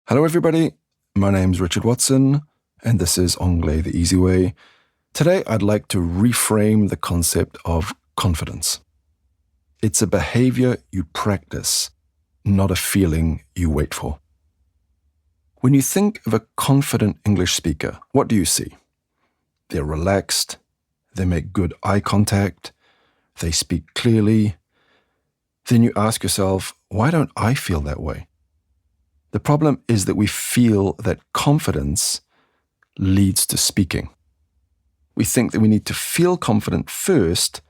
Hello everybody, my name's Richard Watson, and this is Anglais the Easy Way. Today I'd like to reframe the concept of confidence. It's a behavior you practice, not a feeling you wait for. When you think of a confident English speaker, what do you see? They're relaxed, they make good eye contact, they speak clearly. Then you ask yourself, why don't I feel that way? The problem is that we feel that confidence leads to speaking. We think that we need to feel confident first,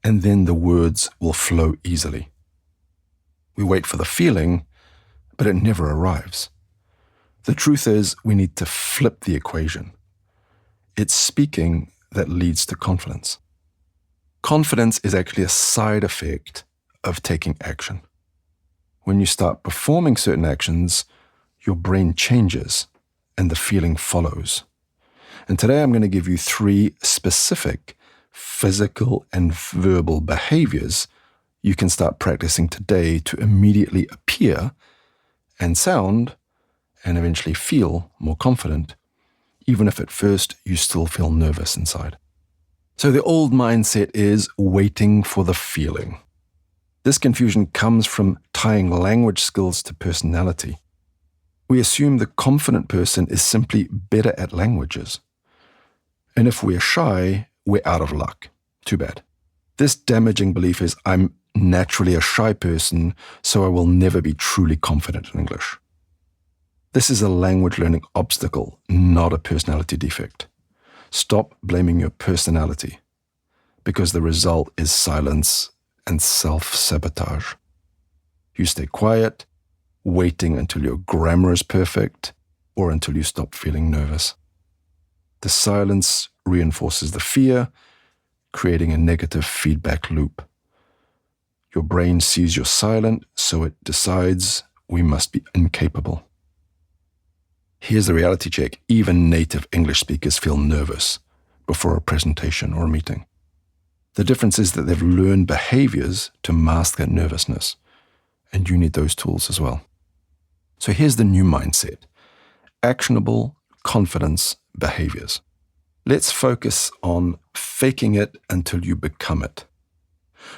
and then the words will flow easily. We wait for the feeling, but it never arrives. The truth is, we need to flip the equation. It's speaking that leads to confidence. Confidence is actually a side effect of taking action. When you start performing certain actions, your brain changes and the feeling follows. And today I'm going to give you 3 specific physical and verbal behaviors you can start practicing today to immediately appear and sound and eventually feel more confident, even if at first you still feel nervous inside. So the old mindset is waiting for the feeling. This confusion comes from tying language skills to personality. We assume the confident person is simply better at languages. And if we're shy, we're out of luck. Too bad. This damaging belief is, I'm naturally a shy person, so I will never be truly confident in English. This is a language learning obstacle, not a personality defect. Stop blaming your personality, because the result is silence and self-sabotage. You stay quiet, waiting until your grammar is perfect or until you stop feeling nervous. The silence reinforces the fear, creating a negative feedback loop. Your brain sees you're silent, so it decides we must be incapable. Here's the reality check. Even native English speakers feel nervous before a presentation or a meeting. The difference is that they've learned behaviors to mask that nervousness, and you need those tools as well. So here's the new mindset: actionable confidence behaviors. Let's focus on faking it until you become it.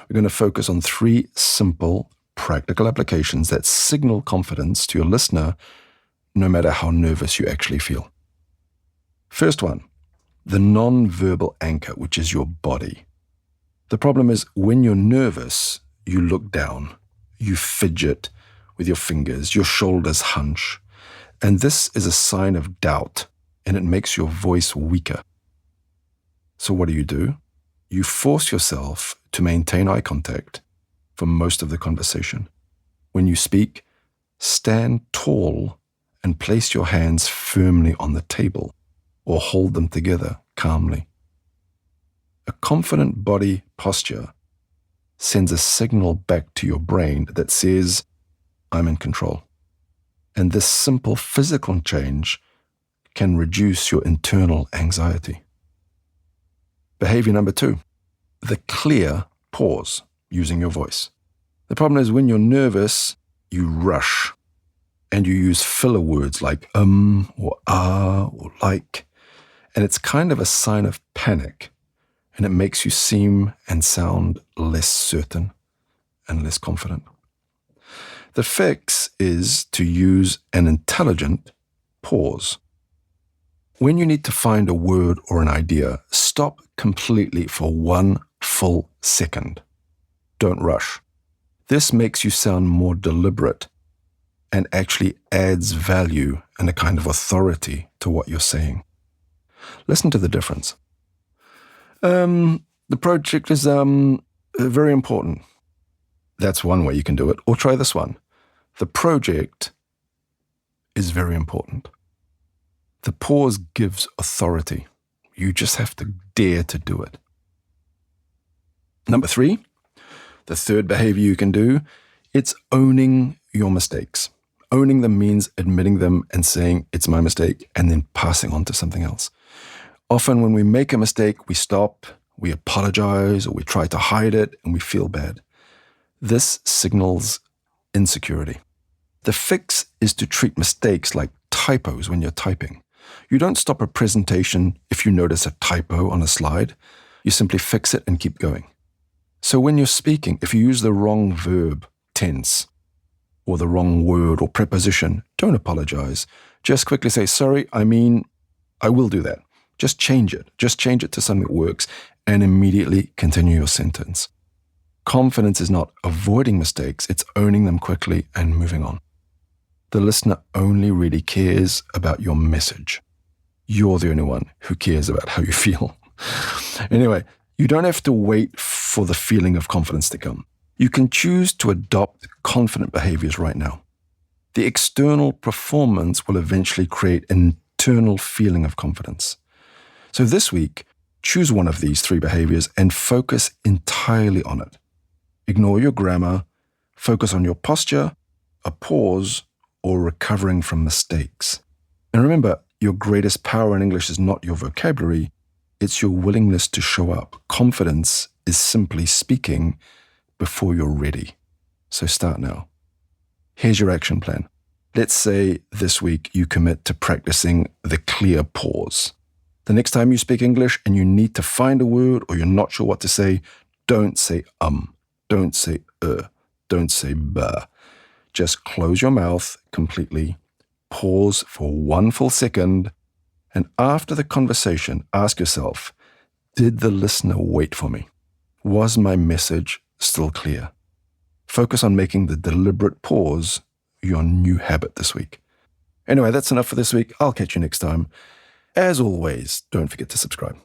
We're going to focus on 3 simple, practical applications that signal confidence to your listener, no matter how nervous you actually feel. First one, the non-verbal anchor, which is your body. The problem is when you're nervous, you look down, you fidget with your fingers, your shoulders hunch, and this is a sign of doubt, and it makes your voice weaker. So what do? You force yourself to maintain eye contact for most of the conversation. When you speak, stand tall and place your hands firmly on the table or hold them together calmly. A confident body posture sends a signal back to your brain that says, I'm in control. And this simple physical change can reduce your internal anxiety. Behavior number 2, the clear pause using your voice. The problem is when you're nervous, you rush and you use filler words like or ah or like, and it's kind of a sign of panic. And it makes you seem and sound less certain and less confident. The fix is to use an intelligent pause. When you need to find a word or an idea, stop completely for 1 full second. Don't rush. This makes you sound more deliberate and actually adds value and a kind of authority to what you're saying. Listen to the difference. The project is very important. That's one way you can do it. Or try this one. The project is very important. The pause gives authority. You just have to dare to do it. Number 3, the third behavior you can do, it's owning your mistakes. Owning them means admitting them and saying, it's my mistake, and then passing on to something else. Often when we make a mistake, we stop, we apologize, or we try to hide it, and we feel bad. This signals insecurity. The fix is to treat mistakes like typos when you're typing. You don't stop a presentation if you notice a typo on a slide. You simply fix it and keep going. So when you're speaking, if you use the wrong verb, tense, or the wrong word or preposition, don't apologize. Just quickly say, sorry, I will do that. Just change it. Just change it to something that works and immediately continue your sentence. Confidence is not avoiding mistakes, it's owning them quickly and moving on. The listener only really cares about your message. You're the only one who cares about how you feel. Anyway, you don't have to wait for the feeling of confidence to come. You can choose to adopt confident behaviors right now. The external performance will eventually create an internal feeling of confidence. So this week, choose one of these 3 behaviors and focus entirely on it. Ignore your grammar, focus on your posture, a pause, or recovering from mistakes. And remember, your greatest power in English is not your vocabulary, it's your willingness to show up. Confidence is simply speaking before you're ready. So start now. Here's your action plan. Let's say this week you commit to practicing the clear pause. The next time you speak English and you need to find a word or you're not sure what to say, don't say don't say don't say bah. Just close your mouth completely, pause for 1 full second, and after the conversation, ask yourself, did the listener wait for me? Was my message still clear? Focus on making the deliberate pause your new habit this week. Anyway, that's enough for this week. I'll catch you next time. As always, don't forget to subscribe.